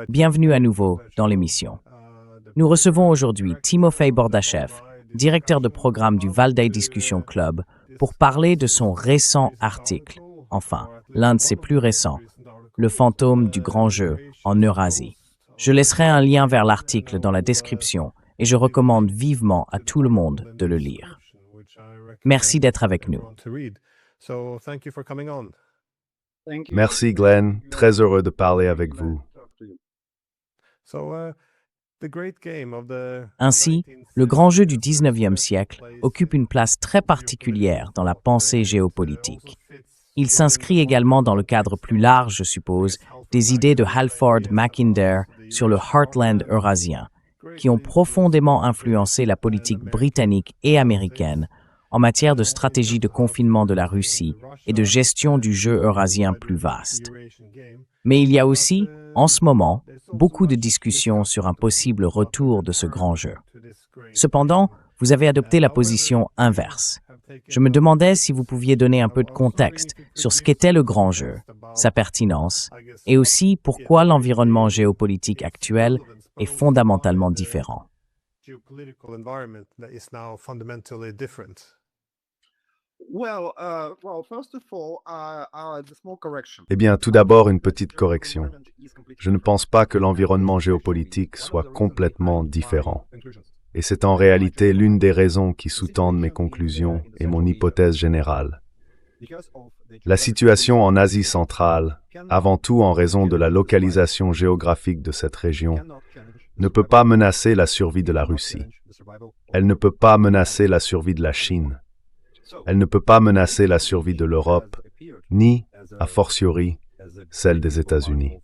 Bienvenue à nouveau dans l'émission. Nous recevons aujourd'hui Timofey Bordachev, directeur de programme du Valdai Discussion Club, pour parler de son récent article, enfin, l'un de ses plus récents, Le fantôme du grand jeu en Eurasie. Je laisserai un lien vers l'article dans la description et je recommande vivement à tout le monde de le lire. Merci d'être avec nous. Merci Glenn, très heureux de parler avec vous. Ainsi, le grand jeu du 19e siècle occupe une place très particulière dans la pensée géopolitique. Il s'inscrit également dans le cadre plus large, je suppose, des idées de Halford Mackinder sur le Heartland eurasien, qui ont profondément influencé la politique britannique et américaine en matière de stratégie de confinement de la Russie et de gestion du jeu eurasien plus vaste. Mais il y a aussi, en ce moment, beaucoup de discussions sur un possible retour de ce grand jeu. Cependant, vous avez adopté la position inverse. Je me demandais si vous pouviez donner un peu de contexte sur ce qu'était le grand jeu, sa pertinence, et aussi pourquoi l'environnement géopolitique actuel est fondamentalement différent. Eh bien, tout d'abord, une petite correction. Je ne pense pas que l'environnement géopolitique soit complètement différent. Et c'est en réalité l'une des raisons qui sous-tendent mes conclusions et mon hypothèse générale. La situation en Asie centrale, avant tout en raison de la localisation géographique de cette région, ne peut pas menacer la survie de la Russie. Elle ne peut pas menacer la survie de la Chine. Elle ne peut pas menacer la survie de l'Europe, ni, a fortiori, celle des États-Unis.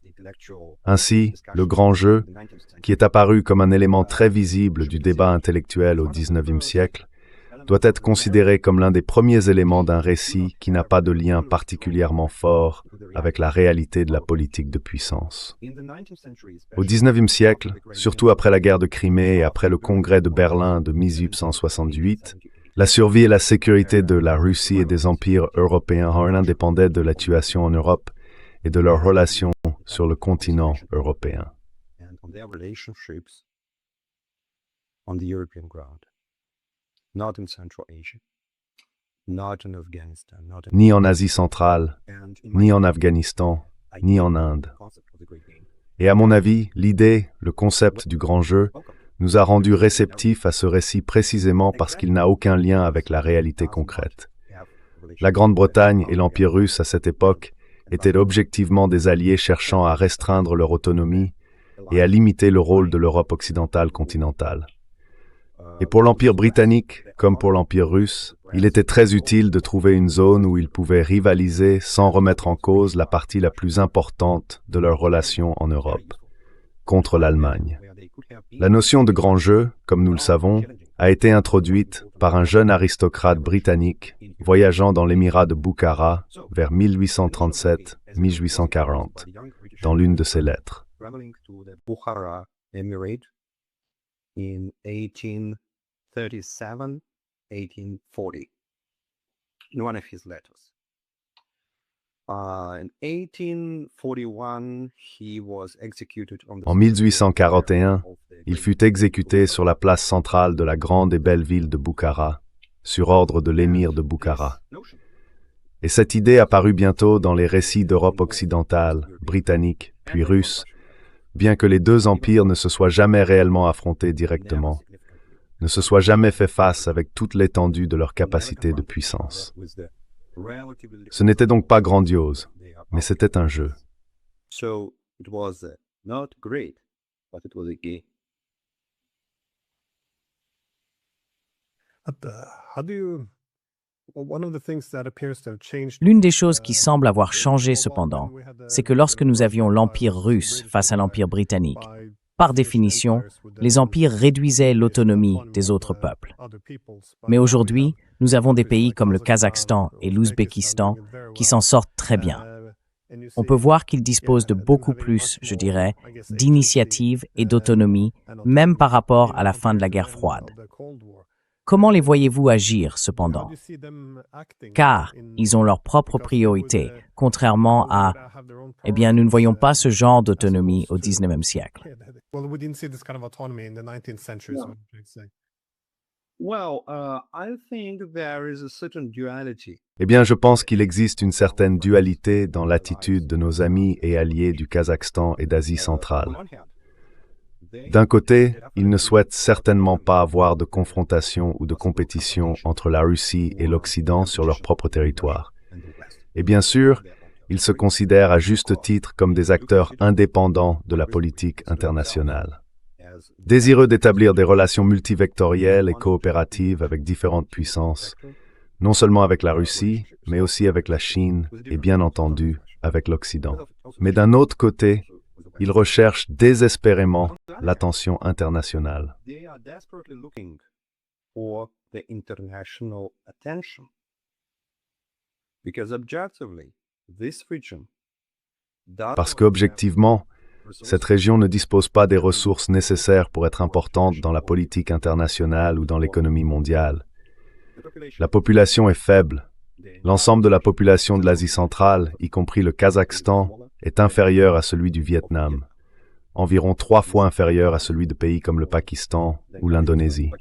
Ainsi, le grand jeu, qui est apparu comme un élément très visible du débat intellectuel au XIXe siècle, doit être considéré comme l'un des premiers éléments d'un récit qui n'a pas de lien particulièrement fort avec la réalité de la politique de puissance. Au XIXe siècle, surtout après la guerre de Crimée et après le congrès de Berlin de 1868, la survie et la sécurité de la Russie et des empires européens indépendaient de la situation en Europe et de leurs relations sur le continent européen. Ni en Asie centrale, ni en Afghanistan, ni en Inde. Et à mon avis, l'idée, le concept du grand jeu, nous a rendus réceptifs à ce récit précisément parce qu'il n'a aucun lien avec la réalité concrète. La Grande-Bretagne et l'Empire russe à cette époque étaient objectivement des alliés cherchant à restreindre leur autonomie et à limiter le rôle de l'Europe occidentale continentale. Et pour l'Empire britannique, comme pour l'Empire russe, il était très utile de trouver une zone où ils pouvaient rivaliser sans remettre en cause la partie la plus importante de leurs relations en Europe, contre l'Allemagne. La notion de grand jeu, comme nous le savons, a été introduite par un jeune aristocrate britannique voyageant dans l'émirat de Bukhara vers 1837-1840, dans l'une de ses lettres. En 1841, il fut exécuté sur la place centrale de la grande et belle ville de Bukhara, sur ordre de l'émir de Bukhara. Et cette idée apparut bientôt dans les récits d'Europe occidentale, britannique, puis russe, bien que les deux empires ne se soient jamais réellement affrontés directement, ne se soient jamais fait face avec toute l'étendue de leur capacité de puissance. Ce n'était donc pas grandiose, mais c'était un jeu. L'une des choses qui semble avoir changé cependant, c'est que lorsque nous avions l'Empire russe face à l'Empire britannique, par définition, les empires réduisaient l'autonomie des autres peuples. Mais aujourd'hui, nous avons des pays comme le Kazakhstan et l'Ouzbékistan qui s'en sortent très bien. On peut voir qu'ils disposent de beaucoup plus, je dirais, d'initiative et d'autonomie, même par rapport à la fin de la guerre froide. Comment les voyez-vous agir, cependant? Car ils ont leurs propres priorités, contrairement à, nous ne voyons pas ce genre d'autonomie au XIXe siècle. Eh bien, je pense qu'il existe une certaine dualité dans l'attitude de nos amis et alliés du Kazakhstan et d'Asie centrale. D'un côté, ils ne souhaitent certainement pas avoir de confrontation ou de compétition entre la Russie et l'Occident sur leur propre territoire. Et bien sûr, ils se considèrent à juste titre comme des acteurs indépendants de la politique internationale. Désireux d'établir des relations multivectorielles et coopératives avec différentes puissances, non seulement avec la Russie, mais aussi avec la Chine et bien entendu avec l'Occident. Mais d'un autre côté, ils recherchent désespérément l'attention internationale. Parce qu'objectivement, cette région ne dispose pas des ressources nécessaires pour être importante dans la politique internationale ou dans l'économie mondiale. La population est faible. L'ensemble de la population de l'Asie centrale, y compris le Kazakhstan, est inférieur à celui du Vietnam, environ 3 fois inférieur à celui de pays comme le Pakistan ou l'Indonésie.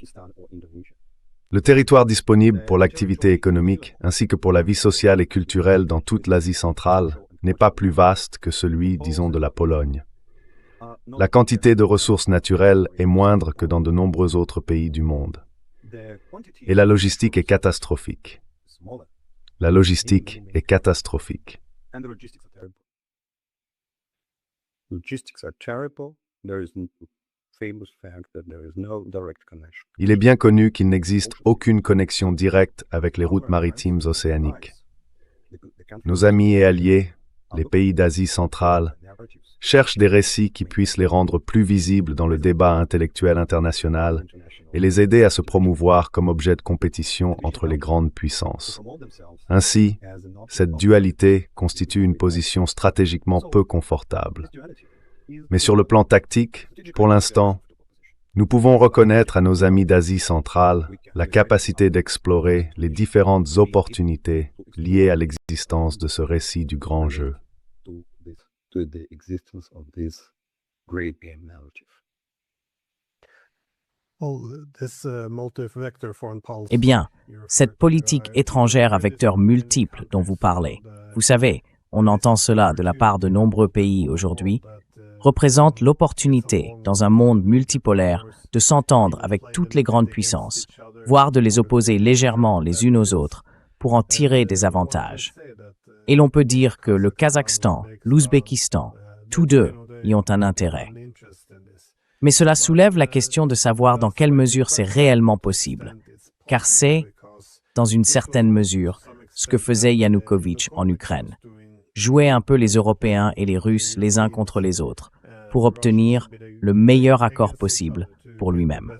Le territoire disponible pour l'activité économique ainsi que pour la vie sociale et culturelle dans toute l'Asie centrale n'est pas plus vaste que celui, disons, de la Pologne. La quantité de ressources naturelles est moindre que dans de nombreux autres pays du monde. Et la logistique est catastrophique. La logistique est catastrophique. Il est bien connu qu'il n'existe aucune connexion directe avec les routes maritimes océaniques. Nos amis et alliés, les pays d'Asie centrale, cherchent des récits qui puissent les rendre plus visibles dans le débat intellectuel international et les aider à se promouvoir comme objet de compétition entre les grandes puissances. Ainsi, cette dualité constitue une position stratégiquement peu confortable. Mais sur le plan tactique, pour l'instant, nous pouvons reconnaître à nos amis d'Asie centrale la capacité d'explorer les différentes opportunités liées à l'existence de ce récit du grand jeu. Eh bien, cette politique étrangère à vecteurs multiples dont vous parlez, vous savez, on entend cela de la part de nombreux pays aujourd'hui, représente l'opportunité, dans un monde multipolaire, de s'entendre avec toutes les grandes puissances, voire de les opposer légèrement les unes aux autres, pour en tirer des avantages. Et l'on peut dire que le Kazakhstan, l'Ouzbékistan, tous deux y ont un intérêt. Mais cela soulève la question de savoir dans quelle mesure c'est réellement possible, car c'est, dans une certaine mesure, ce que faisait Yanukovych en Ukraine. Jouer un peu les Européens et les Russes les uns contre les autres, pour obtenir le meilleur accord possible pour lui-même.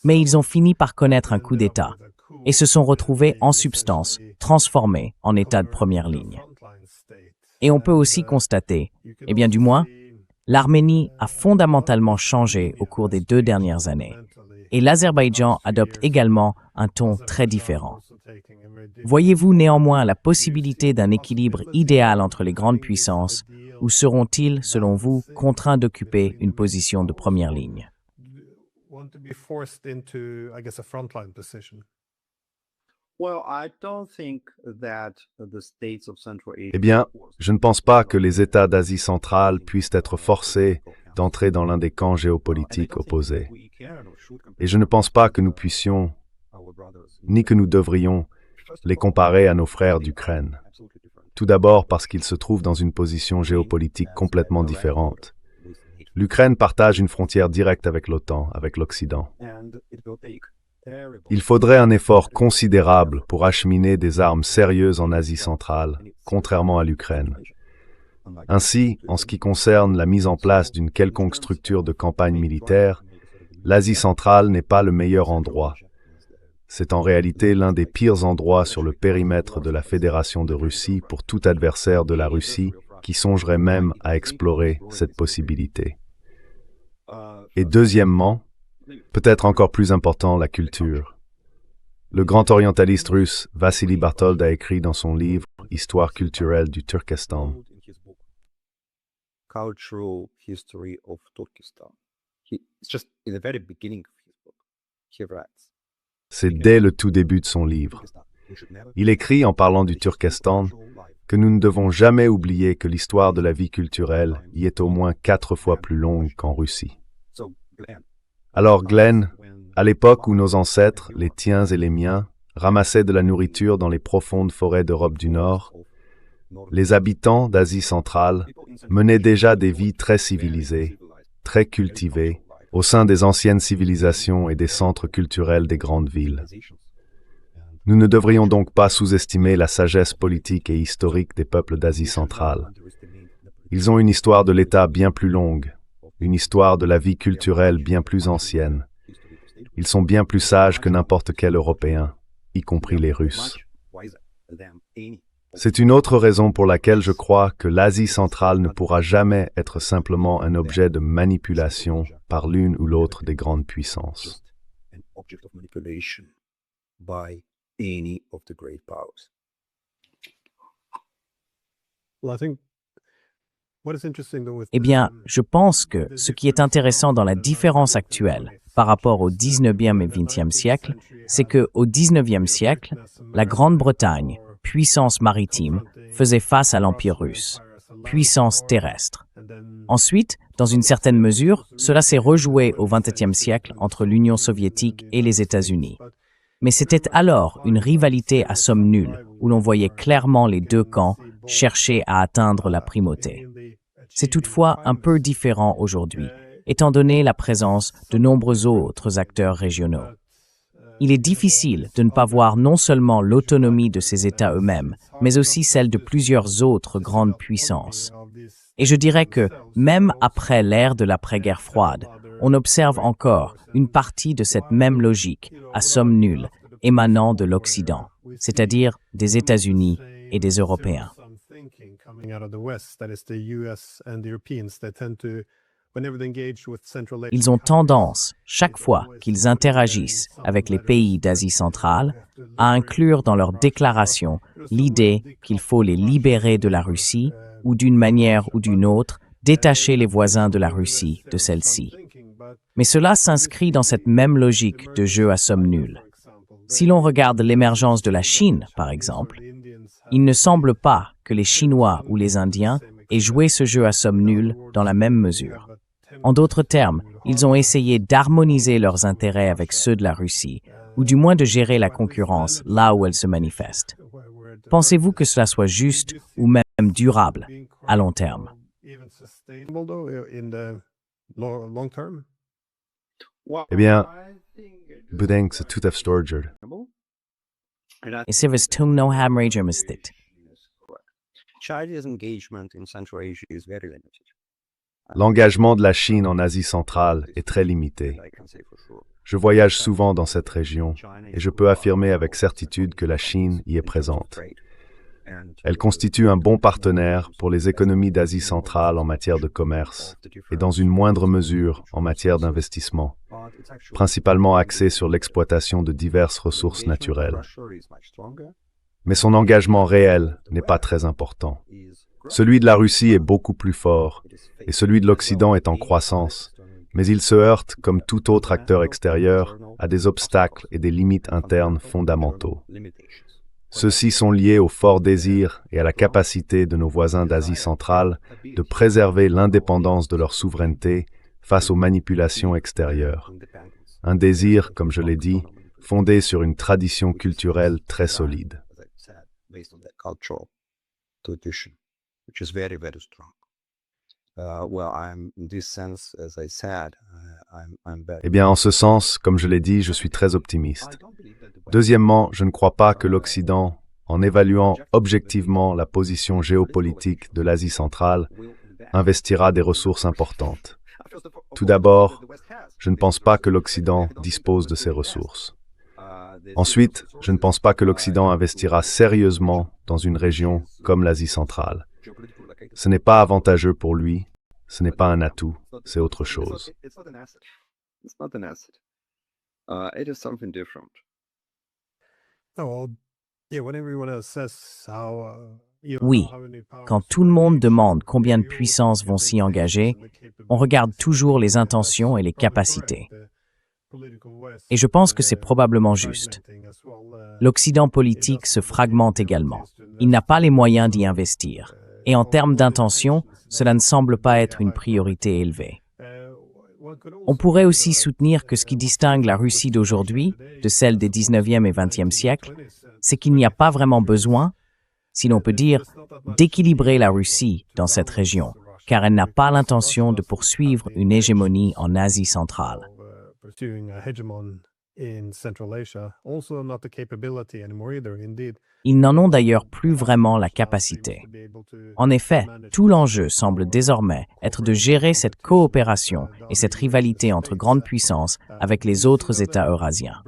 Mais ils ont fini par connaître un coup d'État, et se sont retrouvés en substance, transformés en État de première ligne. Et on peut aussi constater, du moins, l'Arménie a fondamentalement changé au cours des 2 dernières années, et l'Azerbaïdjan adopte également un ton très différent. Voyez-vous néanmoins la possibilité d'un équilibre idéal entre les grandes puissances, ou seront-ils, selon vous, contraints d'occuper une position de première ligne? Eh bien, je ne pense pas que les États d'Asie centrale puissent être forcés d'entrer dans l'un des camps géopolitiques opposés. Et je ne pense pas que nous puissions, ni que nous devrions, les comparer à nos frères d'Ukraine. Tout d'abord parce qu'ils se trouvent dans une position géopolitique complètement différente. L'Ukraine partage une frontière directe avec l'OTAN, avec l'Occident. Il faudrait un effort considérable pour acheminer des armes sérieuses en Asie centrale, contrairement à l'Ukraine. Ainsi, en ce qui concerne la mise en place d'une quelconque structure de campagne militaire, l'Asie centrale n'est pas le meilleur endroit. C'est en réalité l'un des pires endroits sur le périmètre de la Fédération de Russie pour tout adversaire de la Russie qui songerait même à explorer cette possibilité. Et deuxièmement, Peut-être encore plus important, la culture. Le grand orientaliste russe Vassili Barthold a écrit dans son livre « Histoire culturelle du Turkestan ». Cultural history of Turkestan. It's just in the very beginning of his book. He writes. C'est dès le tout début de son livre. Il écrit, en parlant du Turkestan, que nous ne devons jamais oublier que l'histoire de la vie culturelle y est au moins 4 fois plus longue qu'en Russie. Alors Glenn, à l'époque où nos ancêtres, les tiens et les miens, ramassaient de la nourriture dans les profondes forêts d'Europe du Nord, les habitants d'Asie centrale menaient déjà des vies très civilisées, très cultivées, au sein des anciennes civilisations et des centres culturels des grandes villes. Nous ne devrions donc pas sous-estimer la sagesse politique et historique des peuples d'Asie centrale. Ils ont une histoire de l'État bien plus longue, une histoire de la vie culturelle bien plus ancienne. Ils sont bien plus sages que n'importe quel Européen, y compris les Russes. C'est une autre raison pour laquelle je crois que l'Asie centrale ne pourra jamais être simplement un objet de manipulation par l'une ou l'autre des grandes puissances. Eh bien, je pense que ce qui est intéressant dans la différence actuelle par rapport au 19e et 20e siècle, c'est qu'au 19e siècle, la Grande-Bretagne, puissance maritime, faisait face à l'Empire russe, puissance terrestre. Ensuite, dans une certaine mesure, cela s'est rejoué au XXe siècle entre l'Union soviétique et les États-Unis. Mais c'était alors une rivalité à somme nulle, où l'on voyait clairement les deux camps chercher à atteindre la primauté. C'est toutefois un peu différent aujourd'hui, étant donné la présence de nombreux autres acteurs régionaux. Il est difficile de ne pas voir non seulement l'autonomie de ces États eux-mêmes, mais aussi celle de plusieurs autres grandes puissances. Et je dirais que, même après l'ère de l'après-guerre froide, on observe encore une partie de cette même logique, à somme nulle, émanant de l'Occident, c'est-à-dire des États-Unis et des Européens. Ils ont tendance, chaque fois qu'ils interagissent avec les pays d'Asie centrale, à inclure dans leurs déclarations l'idée qu'il faut les libérer de la Russie ou d'une manière ou d'une autre, détacher les voisins de la Russie de celle-ci. Mais cela s'inscrit dans cette même logique de jeu à somme nulle. Si l'on regarde l'émergence de la Chine, par exemple, il ne semble pas que les Chinois ou les Indiens aient joué ce jeu à somme nulle dans la même mesure. En d'autres termes, ils ont essayé d'harmoniser leurs intérêts avec ceux de la Russie, ou du moins de gérer la concurrence là où elle se manifeste. Pensez-vous que cela soit juste ou même durable à long terme? Eh bien, bedenk c'est tout à fait storger. Et was tung no hamrager mistit. China's engagement in Central Asia is very limited. L'engagement de la Chine en Asie centrale est très limité. Je voyage souvent dans cette région et je peux affirmer avec certitude que la Chine y est présente. Elle constitue un bon partenaire pour les économies d'Asie centrale en matière de commerce et dans une moindre mesure en matière d'investissement, principalement axé sur l'exploitation de diverses ressources naturelles. Mais son engagement réel n'est pas très important. Celui de la Russie est beaucoup plus fort et celui de l'Occident est en croissance, mais il se heurte, comme tout autre acteur extérieur, à des obstacles et des limites internes fondamentaux. Ceux-ci sont liés au fort désir et à la capacité de nos voisins d'Asie centrale de préserver l'indépendance de leur souveraineté face aux manipulations extérieures. Un désir, comme je l'ai dit, fondé sur une tradition culturelle très solide. Which is very, very strong. Eh bien, en ce sens, comme je l'ai dit, je suis très optimiste. Deuxièmement, je ne crois pas que l'Occident, en évaluant objectivement la position géopolitique de l'Asie centrale, investira des ressources importantes. Tout d'abord, je ne pense pas que l'Occident dispose de ces ressources. Ensuite, je ne pense pas que l'Occident investira sérieusement dans une région comme l'Asie centrale. Ce n'est pas avantageux pour lui, ce n'est pas un atout, c'est autre chose. It's not an asset. It is something different. Oui, quand tout le monde demande combien de puissances vont s'y engager, on regarde toujours les intentions et les capacités. Et je pense que c'est probablement juste. L'Occident politique se fragmente également. Il n'a pas les moyens d'y investir. Et en termes d'intention, cela ne semble pas être une priorité élevée. On pourrait aussi soutenir que ce qui distingue la Russie d'aujourd'hui de celle des 19e et 20e siècles, c'est qu'il n'y a pas vraiment besoin, si l'on peut dire, d'équilibrer la Russie dans cette région, car elle n'a pas l'intention de poursuivre une hégémonie en Asie centrale. Ils n'en ont d'ailleurs plus vraiment la capacité. En effet, tout l'enjeu semble désormais être de gérer cette coopération et cette rivalité entre grandes puissances avec les autres États eurasiens.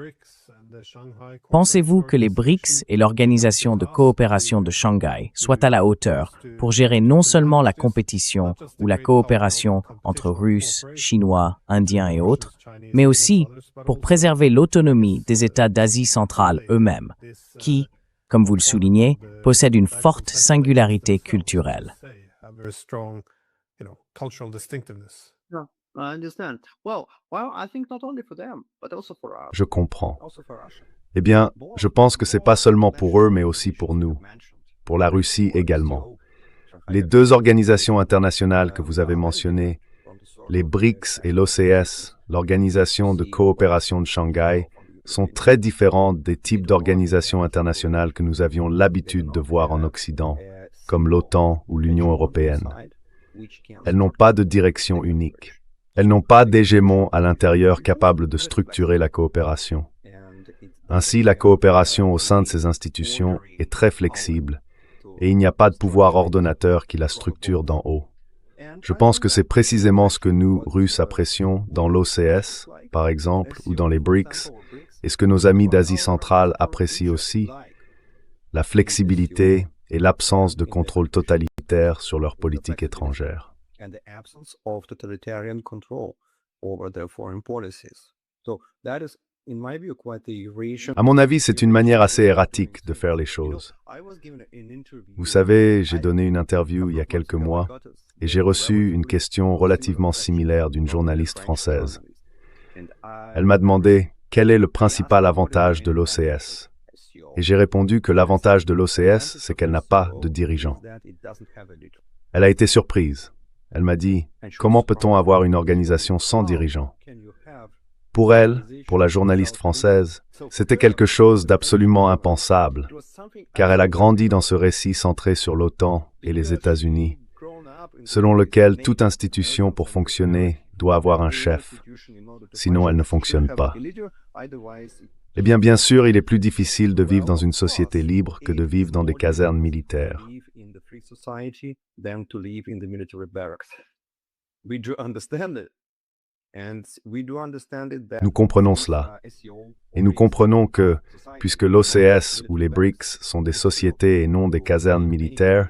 Pensez-vous que les BRICS et l'Organisation de coopération de Shanghai soient à la hauteur pour gérer non seulement la compétition ou la coopération entre Russes, Chinois, Indiens et autres, mais aussi pour préserver l'autonomie des États d'Asie centrale eux-mêmes, qui, comme vous le soulignez, possèdent une forte singularité culturelle? I understand. Well, I think not only for them, but also for us. Je comprends. Also for Russia. Eh bien, je pense que c'est pas seulement pour eux, mais aussi pour nous, pour la Russie également. Les deux organisations internationales que vous avez mentionnées, les BRICS et l'OCS, l'Organisation de coopération de Shanghai, sont très différentes des types d'organisations internationales que nous avions l'habitude de voir en Occident, comme l'OTAN ou l'Union européenne. Elles n'ont pas de direction unique. Elles n'ont pas d'hégémon à l'intérieur capable de structurer la coopération. Ainsi, la coopération au sein de ces institutions est très flexible et il n'y a pas de pouvoir ordonnateur qui la structure d'en haut. Je pense que c'est précisément ce que nous, Russes, apprécions dans l'OCS, par exemple, ou dans les BRICS, et ce que nos amis d'Asie centrale apprécient aussi, la flexibilité et l'absence de contrôle totalitaire sur leur politique étrangère. And the absence of totalitarian control over their foreign policies. So that is, in my view, quite a Eurasian. À mon avis, c'est une manière assez erratique de faire les choses. Vous savez, j'ai donné une interview il y a quelques mois et j'ai reçu une question relativement similaire d'une journaliste française. Elle m'a demandé quel est le principal avantage de l'OCS. Et j'ai répondu que l'avantage de l'OCS, c'est qu'elle n'a pas de dirigeant. Elle a été surprise. Elle m'a dit, comment peut-on avoir une organisation sans dirigeant? Pour elle, pour la journaliste française, c'était quelque chose d'absolument impensable, car elle a grandi dans ce récit centré sur l'OTAN et les États-Unis, selon lequel toute institution pour fonctionner doit avoir un chef, sinon elle ne fonctionne pas. Eh bien, bien sûr, il est plus difficile de vivre dans une société libre que de vivre dans des casernes militaires. Nous comprenons cela. Et nous comprenons que, puisque l'OCS ou les BRICS sont des sociétés et non des casernes militaires,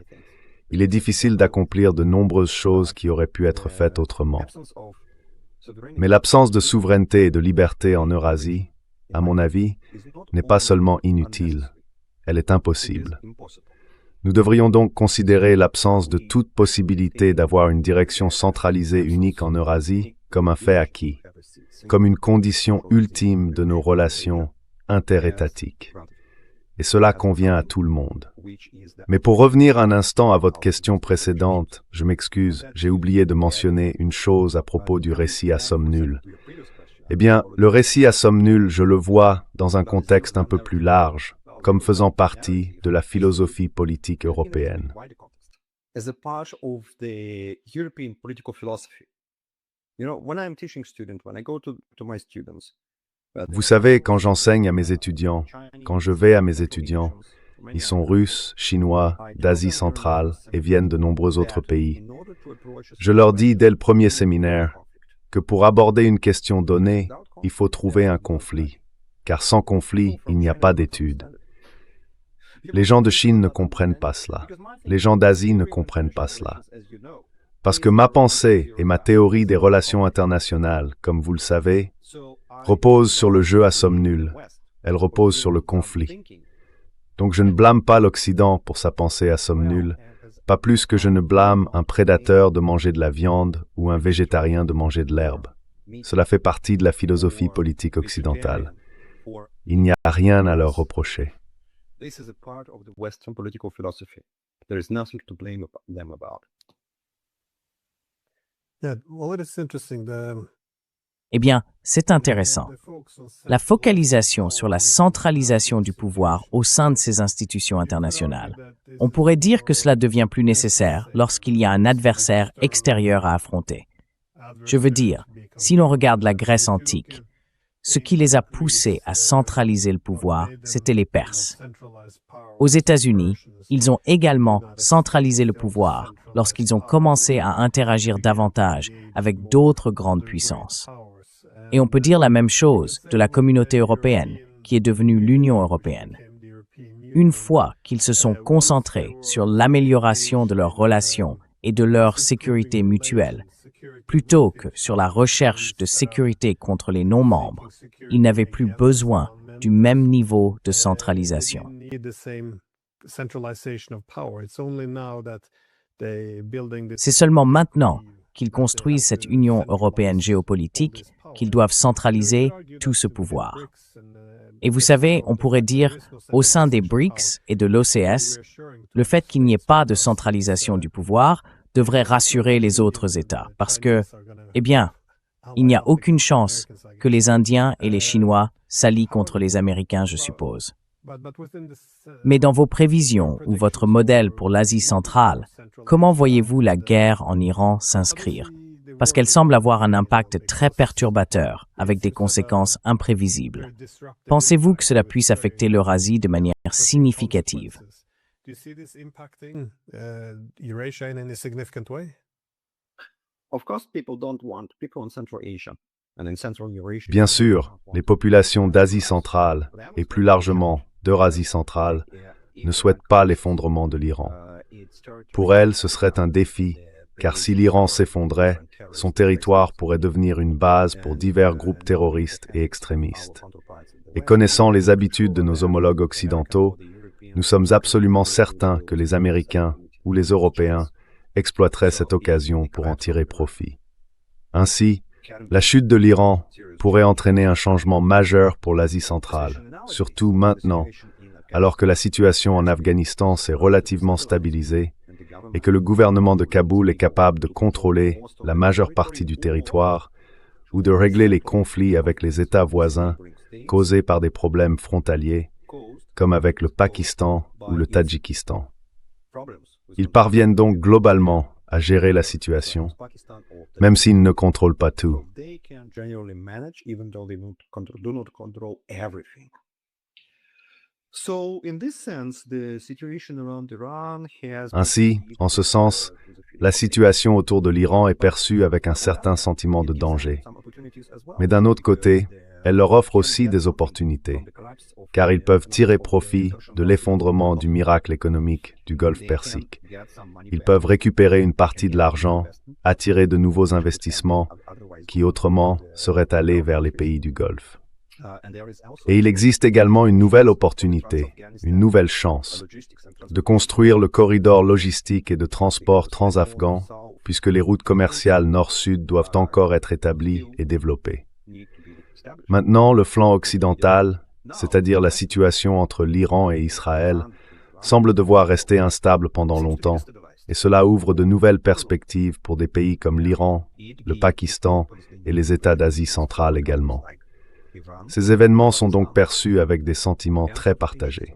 il est difficile d'accomplir de nombreuses choses qui auraient pu être faites autrement. Mais l'absence de souveraineté et de liberté en Eurasie, à mon avis, n'est pas seulement inutile, elle est impossible. Nous devrions donc considérer l'absence de toute possibilité d'avoir une direction centralisée unique en Eurasie comme un fait acquis, comme une condition ultime de nos relations interétatiques. Et cela convient à tout le monde. Mais pour revenir un instant à votre question précédente, je m'excuse, j'ai oublié de mentionner une chose à propos du récit à somme nulle. Eh bien, le récit à somme nulle, je le vois dans un contexte un peu plus large, comme faisant partie de la philosophie politique européenne. As a part of the European political philosophy. You know, when I'm teaching students, when I go to my students. Vous savez, quand j'enseigne à mes étudiants, quand je vais à mes étudiants, ils sont russes, chinois, d'Asie centrale et viennent de nombreux autres pays. Je leur dis dès le premier séminaire que pour aborder une question donnée, il faut trouver un conflit, car sans conflit, il n'y a pas d'étude. Les gens de Chine ne comprennent pas cela. Les gens d'Asie ne comprennent pas cela. Parce que ma pensée et ma théorie des relations internationales, comme vous le savez, repose sur le jeu à somme nulle. Elle repose sur le conflit. Donc je ne blâme pas l'Occident pour sa pensée à somme nulle, pas plus que je ne blâme un prédateur de manger de la viande ou un végétarien de manger de l'herbe. Cela fait partie de la philosophie politique occidentale. Il n'y a rien à leur reprocher. This is a part of the Western political philosophy. There is nothing to blame them about. Yeah, well, it is interesting. Eh bien, c'est intéressant. La focalisation sur la centralisation du pouvoir au sein de ces institutions internationales. On pourrait dire que cela devient plus nécessaire lorsqu'il y a un adversaire extérieur à affronter. Je veux dire, si l'on regarde la Grèce antique, ce qui les a poussés à centraliser le pouvoir, c'étaient les Perses. Aux États-Unis, ils ont également centralisé le pouvoir lorsqu'ils ont commencé à interagir davantage avec d'autres grandes puissances. Et on peut dire la même chose de la communauté européenne, qui est devenue l'Union européenne. Une fois qu'ils se sont concentrés sur l'amélioration de leurs relations et de leur sécurité mutuelle, plutôt que sur la recherche de sécurité contre les non-membres, ils n'avaient plus besoin du même niveau de centralisation. C'est seulement maintenant qu'ils construisent cette Union européenne géopolitique qu'ils doivent centraliser tout ce pouvoir. Et vous savez, on pourrait dire, au sein des BRICS et de l'OCS, le fait qu'il n'y ait pas de centralisation du pouvoir devrait rassurer les autres États, parce que, eh bien, il n'y a aucune chance que les Indiens et les Chinois s'allient contre les Américains, je suppose. Mais dans vos prévisions ou votre modèle pour l'Asie centrale, comment voyez-vous la guerre en Iran s'inscrire? Parce qu'elle semble avoir un impact très perturbateur, avec des conséquences imprévisibles. Pensez-vous que cela puisse affecter l'Eurasie de manière significative? Of course, people don't want people in Central Asia and in Central Eurasia. Bien sûr, les populations d'Asie centrale, et plus largement d'Eurasie centrale, ne souhaitent pas l'effondrement de l'Iran. Pour elles, ce serait un défi, car si l'Iran s'effondrait, son territoire pourrait devenir une base pour divers groupes terroristes et extrémistes. Et connaissant les habitudes de nos homologues occidentaux, nous sommes absolument certains que les Américains ou les Européens exploiteraient cette occasion pour en tirer profit. Ainsi, la chute de l'Iran pourrait entraîner un changement majeur pour l'Asie centrale, surtout maintenant, alors que la situation en Afghanistan s'est relativement stabilisée et que le gouvernement de Kaboul est capable de contrôler la majeure partie du territoire ou de régler les conflits avec les États voisins causés par des problèmes frontaliers, comme avec le Pakistan ou le Tadjikistan. Ils parviennent donc globalement à gérer la situation, même s'ils ne contrôlent pas tout. Ainsi, en ce sens, la situation autour de l'Iran est perçue avec un certain sentiment de danger. Mais d'un autre côté, elle leur offre aussi des opportunités, car ils peuvent tirer profit de l'effondrement du miracle économique du Golfe Persique. Ils peuvent récupérer une partie de l'argent, attirer de nouveaux investissements qui autrement seraient allés vers les pays du Golfe. Et il existe également une nouvelle opportunité, une nouvelle chance, de construire le corridor logistique et de transport transafghan, puisque les routes commerciales nord-sud doivent encore être établies et développées. Maintenant, le flanc occidental, c'est-à-dire la situation entre l'Iran et Israël, semble devoir rester instable pendant longtemps, et cela ouvre de nouvelles perspectives pour des pays comme l'Iran, le Pakistan et les États d'Asie centrale également. Ces événements sont donc perçus avec des sentiments très partagés.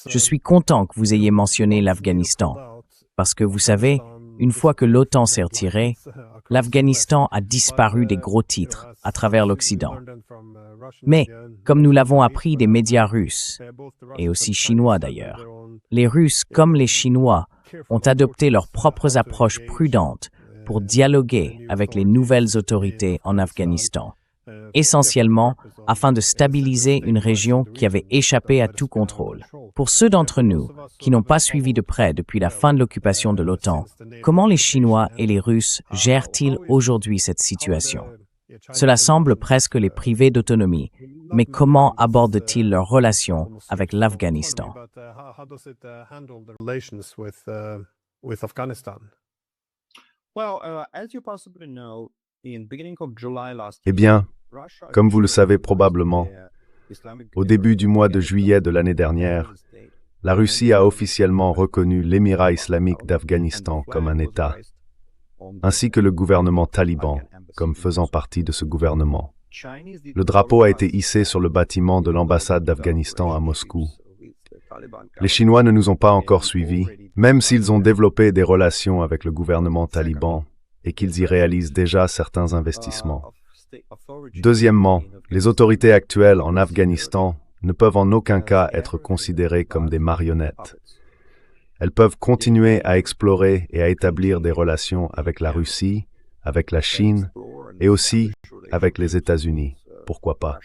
Je suis content que vous ayez mentionné l'Afghanistan, parce que vous savez, une fois que l'OTAN s'est retirée, l'Afghanistan a disparu des gros titres à travers l'Occident. Mais, comme nous l'avons appris des médias russes, et aussi chinois d'ailleurs, les Russes comme les Chinois ont adopté leurs propres approches prudentes pour dialoguer avec les nouvelles autorités en Afghanistan. essentiellement afin de stabiliser une région qui avait échappé à tout contrôle. Pour ceux d'entre nous qui n'ont pas suivi de près depuis la fin de l'occupation de l'OTAN, comment les Chinois et les Russes gèrent-ils aujourd'hui cette situation? Cela semble presque les priver d'autonomie, mais comment abordent-ils leurs relations avec l'Afghanistan? With Afghanistan. Well, as you possibly know, in beginning of July last Eh year, bien, Russia comme vous le savez officially probablement, declared the Islamic au début du mois de juillet de l'année dernière, la Russie a officiellement reconnu l'Émirat islamique d'Afghanistan comme un État, ainsi que le gouvernement taliban comme faisant partie de ce gouvernement. Le drapeau a été hissé sur le bâtiment de l'ambassade d'Afghanistan à Moscou. Les Chinois ne nous ont pas encore suivis, même s'ils ont développé des relations avec le gouvernement taliban et qu'ils y réalisent déjà certains investissements. Deuxièmement, les autorités actuelles en Afghanistan ne peuvent en aucun cas être considérées comme des marionnettes. Elles peuvent continuer à explorer et à établir des relations avec la Russie, avec la Chine et aussi avec les États-Unis. Pourquoi pas?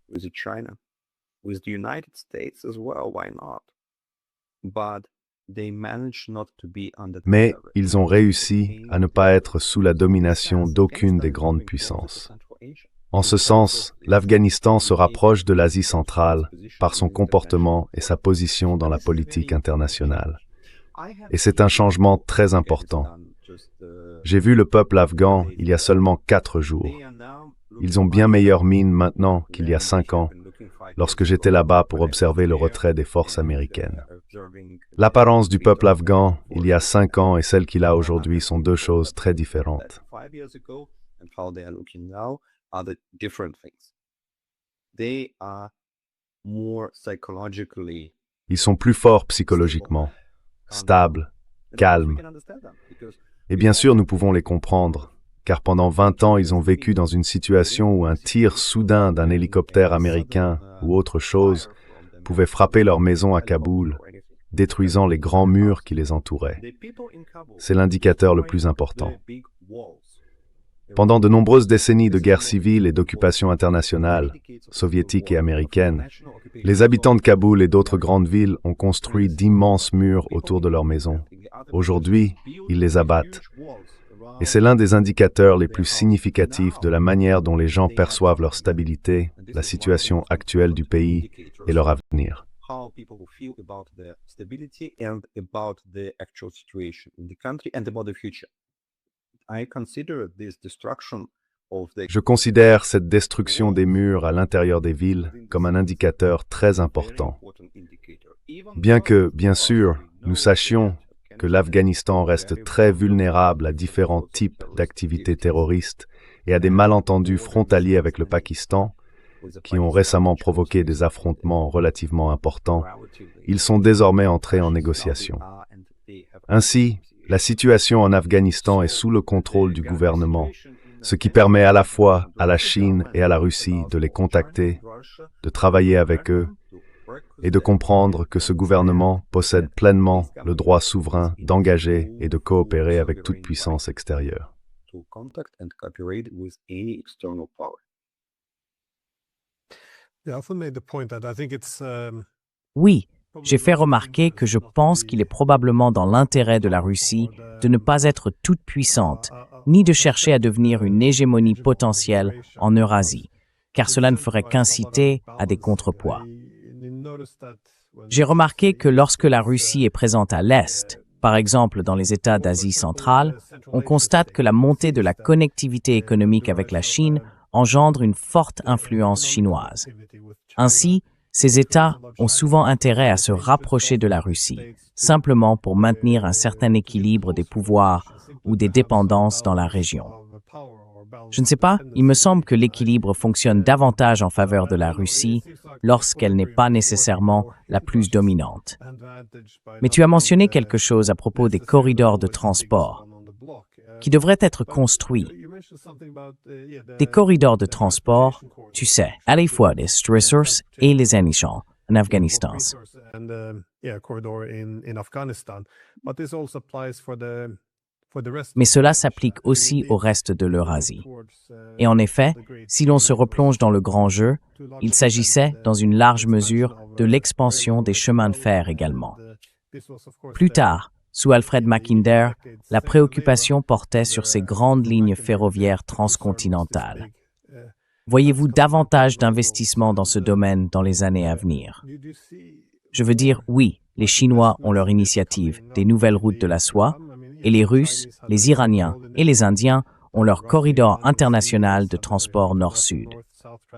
With China, with the United States as well, why not? But they managed not to be under the Mais terror. ils ont réussi à ne pas être sous la domination d'aucune des grandes puissances. En ce sens, l'Afghanistan se rapproche de l'Asie centrale par son comportement et sa position dans la politique internationale. Et c'est un changement très important. J'ai vu le peuple afghan il y a seulement 4 jours. Ils ont bien meilleure mine maintenant qu'il y a 5 ans, lorsque j'étais là-bas pour observer le retrait des forces américaines. L'apparence du peuple afghan il y a 5 ans et celle qu'il a aujourd'hui sont deux choses très différentes. Ils sont plus forts psychologiquement, stables, calmes. Et bien sûr, nous pouvons les comprendre, car pendant 20 ans, ils ont vécu dans une situation où un tir soudain d'un hélicoptère américain ou autre chose pouvait frapper leur maison à Kaboul, détruisant les grands murs qui les entouraient. C'est l'indicateur le plus important. Pendant de nombreuses décennies de guerre civile et d'occupation internationale, soviétique et américaine, les habitants de Kaboul et d'autres grandes villes ont construit d'immenses murs autour de leurs maisons. Aujourd'hui, ils les abattent. Et c'est l'un des indicateurs les plus significatifs de la manière dont les gens perçoivent leur stabilité, la situation actuelle du pays et leur avenir. Je considère cette destruction des murs à l'intérieur des villes comme un indicateur très important. Bien que, bien sûr, nous sachions que l'Afghanistan reste très vulnérable à différents types d'activités terroristes et à des malentendus frontaliers avec le Pakistan, qui ont récemment provoqué des affrontements relativement importants, ils sont désormais entrés en négociation. Ainsi, la situation en Afghanistan est sous le contrôle du gouvernement, ce qui permet à la fois à la Chine et à la Russie de les contacter, de travailler avec eux et de comprendre que ce gouvernement possède pleinement le droit souverain d'engager et de coopérer avec toute puissance extérieure. Oui, j'ai fait remarquer que je pense qu'il est probablement dans l'intérêt de la Russie de ne pas être toute puissante, ni de chercher à devenir une hégémonie potentielle en Eurasie, car cela ne ferait qu'inciter à des contrepoids. J'ai remarqué que lorsque la Russie est présente à l'Est, par exemple dans les États d'Asie centrale, on constate que la montée de la connectivité économique avec la Chine engendre une forte influence chinoise. Ainsi, ces États ont souvent intérêt à se rapprocher de la Russie, simplement pour maintenir un certain équilibre des pouvoirs ou des dépendances dans la région. Je ne sais pas, il me semble que l'équilibre fonctionne davantage en faveur de la Russie lorsqu'elle n'est pas nécessairement la plus dominante. Mais tu as mentionné quelque chose à propos des corridors de transport qui devraient être construits. Des corridors de transport, tu sais, à la fois des ressources et les échanges en Afghanistan. Mais cela s'applique aussi au reste de l'Eurasie. Et en effet, Si l'on se replonge dans le grand jeu, il s'agissait, dans une large mesure, de l'expansion des chemins de fer également. Plus tard, sous Alfred Mackinder, la préoccupation portait sur ces grandes lignes ferroviaires transcontinentales. Voyez-vous davantage d'investissements dans ce domaine dans les années à venir? Je veux dire, oui, les Chinois ont leur initiative des nouvelles routes de la soie, et les Russes, les Iraniens et les Indiens ont leur corridor international de transport nord-sud.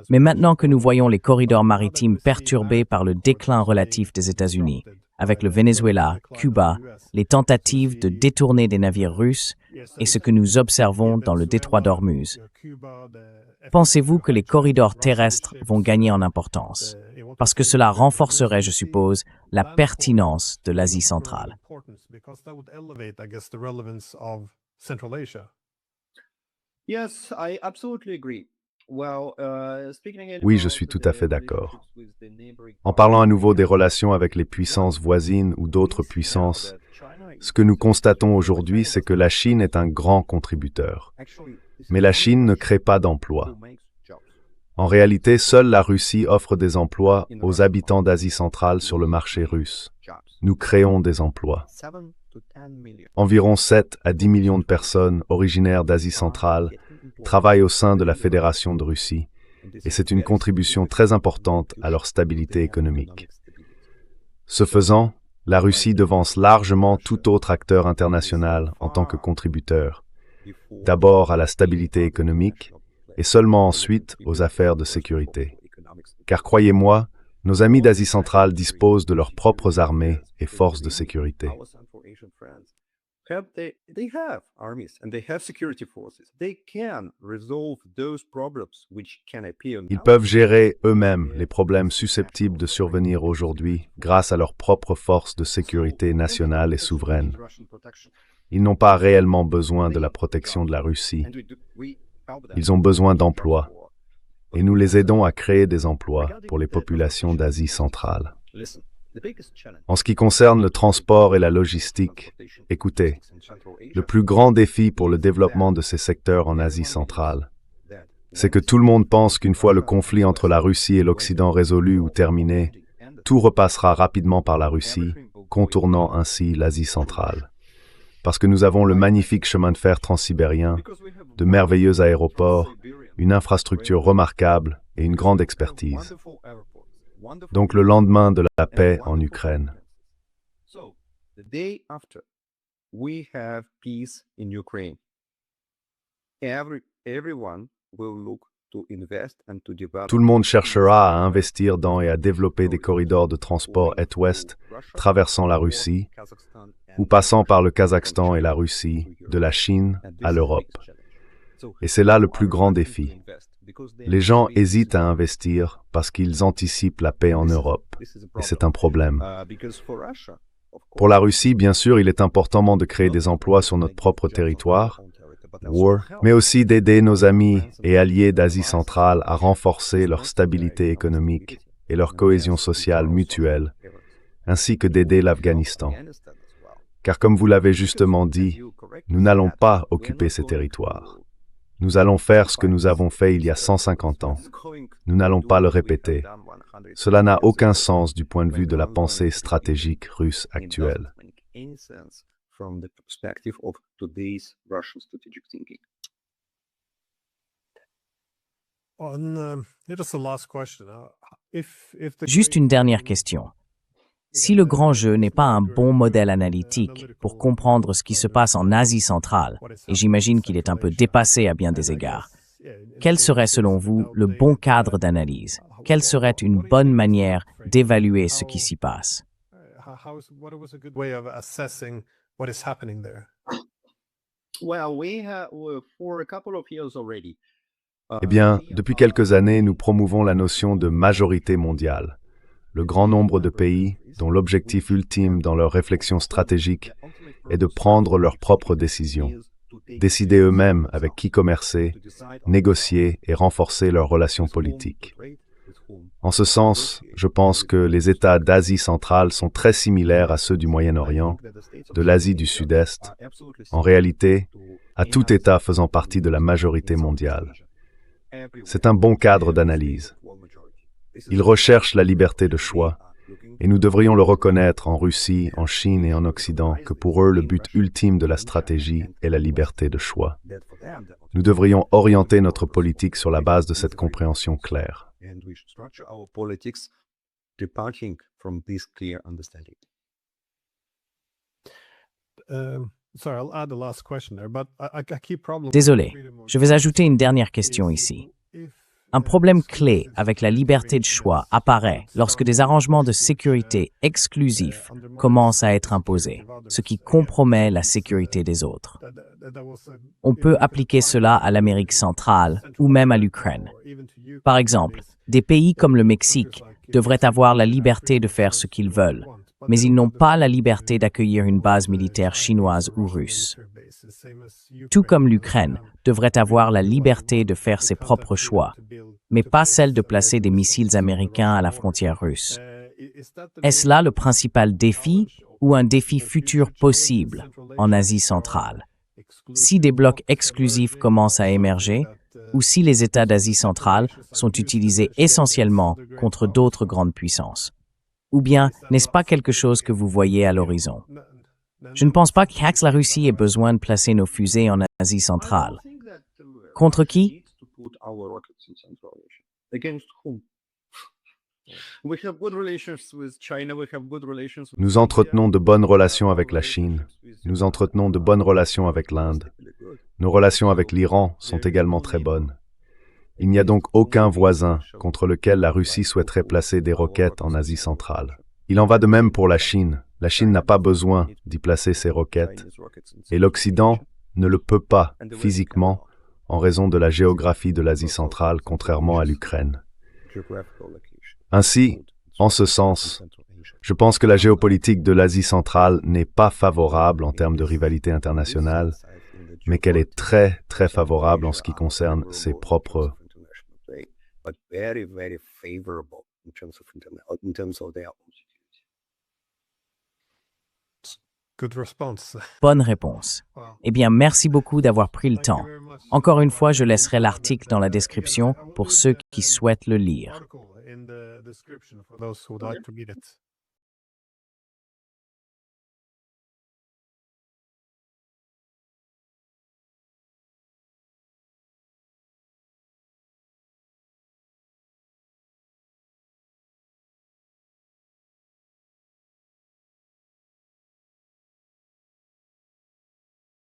Mais maintenant que nous voyons les corridors maritimes perturbés par le déclin relatif des États-Unis, avec le Venezuela, Cuba, les tentatives de détourner des navires russes et ce que nous observons dans le détroit d'Ormuz, pensez-vous que les corridors terrestres vont gagner en importance? Parce que cela renforcerait, je suppose, la pertinence de l'Asie centrale. Yes, I absolutely agree. Oui, je suis tout à fait d'accord. En parlant à nouveau des relations avec les puissances voisines ou d'autres puissances, ce que nous constatons aujourd'hui, c'est que la Chine est un grand contributeur. Mais la Chine ne crée pas d'emplois. En réalité, seule la Russie offre des emplois aux habitants d'Asie centrale sur le marché russe. Nous créons des emplois. Environ 7 à 10 millions de personnes originaires d'Asie centrale travaillent au sein de la Fédération de Russie, et c'est une contribution très importante à leur stabilité économique. Ce faisant, la Russie devance largement tout autre acteur international en tant que contributeur, d'abord à la stabilité économique, et seulement ensuite aux affaires de sécurité. Car croyez-moi, nos amis d'Asie centrale disposent de leurs propres armées et forces de sécurité. They have armies and they have security forces. They can resolve those problems which can appear now. Ils peuvent gérer eux-mêmes les problèmes susceptibles de survenir aujourd'hui grâce à leurs propres forces de sécurité nationales et souveraines. Ils n'ont pas réellement besoin de la protection de la Russie. Ils ont besoin d'emplois. Et nous les aidons à créer des emplois pour les populations d'Asie centrale. En ce qui concerne le transport et la logistique, écoutez, le plus grand défi pour le développement de ces secteurs en Asie centrale, c'est que tout le monde pense qu'une fois le conflit entre la Russie et l'Occident résolu ou terminé, tout repassera rapidement par la Russie, contournant ainsi l'Asie centrale. Parce que nous avons le magnifique chemin de fer transsibérien, de merveilleux aéroports, une infrastructure remarquable et une grande expertise. Donc le lendemain de la paix en Ukraine. Tout le monde cherchera à investir dans et à développer des corridors de transport Est-Ouest traversant la Russie ou passant par le Kazakhstan et la Russie, de la Chine à l'Europe. Et c'est là le plus grand défi. Les gens hésitent à investir parce qu'ils anticipent la paix en Europe, et c'est un problème. Pour la Russie, bien sûr, il est important de créer des emplois sur notre propre territoire, mais aussi d'aider nos amis et alliés d'Asie centrale à renforcer leur stabilité économique et leur cohésion sociale mutuelle, ainsi que d'aider l'Afghanistan. Car comme vous l'avez justement dit, nous n'allons pas occuper ces territoires. Nous allons faire ce que nous avons fait il y a 150 ans. Nous n'allons pas le répéter. Cela n'a aucun sens du point de vue de la pensée stratégique russe actuelle. Juste une dernière question. Si le grand jeu n'est pas un bon modèle analytique pour comprendre ce qui se passe en Asie centrale, et j'imagine qu'il est un peu dépassé à bien des égards, quel serait selon vous le bon cadre d'analyse? Quelle serait une bonne manière d'évaluer ce qui s'y passe? Eh bien, depuis quelques années, nous promouvons la notion de majorité mondiale. Le grand nombre de pays, dont l'objectif ultime dans leur réflexion stratégique est de prendre leurs propres décisions, décider eux-mêmes avec qui commercer, négocier et renforcer leurs relations politiques. En ce sens, je pense que les États d'Asie centrale sont très similaires à ceux du Moyen-Orient, de l'Asie du Sud-Est, en réalité, à tout État faisant partie de la majorité mondiale. C'est un bon cadre d'analyse. Ils recherchent la liberté de choix, et nous devrions le reconnaître en Russie, en Chine et en Occident, que pour eux, le but ultime de la stratégie est la liberté de choix. Nous devrions orienter notre politique sur la base de cette compréhension claire. Sorry, I'll add the last question there, but a key problem. Désolé, je vais ajouter une dernière question ici. Un problème clé avec la liberté de choix apparaît lorsque des arrangements de sécurité exclusifs commencent à être imposés, ce qui compromet la sécurité des autres. On peut appliquer cela à l'Amérique centrale ou même à l'Ukraine. Par exemple, des pays comme le Mexique devraient avoir la liberté de faire ce qu'ils veulent, mais ils n'ont pas la liberté d'accueillir une base militaire chinoise ou russe. Tout comme l'Ukraine devrait avoir la liberté de faire ses propres choix, mais pas celle de placer des missiles américains à la frontière russe. Est-ce là le principal défi ou un défi futur possible en Asie centrale? Si des blocs exclusifs commencent à émerger, ou si les États d'Asie centrale sont utilisés essentiellement contre d'autres grandes puissances? Ou bien, n'est-ce pas quelque chose que vous voyez à l'horizon? Je ne pense pas que la Russie ait besoin de placer nos fusées en Asie centrale. Contre qui? Nous entretenons de bonnes relations avec la Chine. Nous entretenons de bonnes relations avec l'Inde. Nos relations avec l'Iran sont également très bonnes. Il n'y a donc aucun voisin contre lequel la Russie souhaiterait placer des roquettes en Asie centrale. Il en va de même pour la Chine. La Chine n'a pas besoin d'y placer ses roquettes, et l'Occident ne le peut pas physiquement en raison de la géographie de l'Asie centrale, contrairement à l'Ukraine. Ainsi, en ce sens, je pense que la géopolitique de l'Asie centrale n'est pas favorable en termes de rivalité internationale, mais qu'elle est très, très favorable en ce qui concerne ses propres Good response. Bonne réponse. Eh bien, merci beaucoup d'avoir pris le temps. Encore une fois, je laisserai l'article dans la description pour ceux qui souhaitent le lire. Article in the description for those who would like to read it.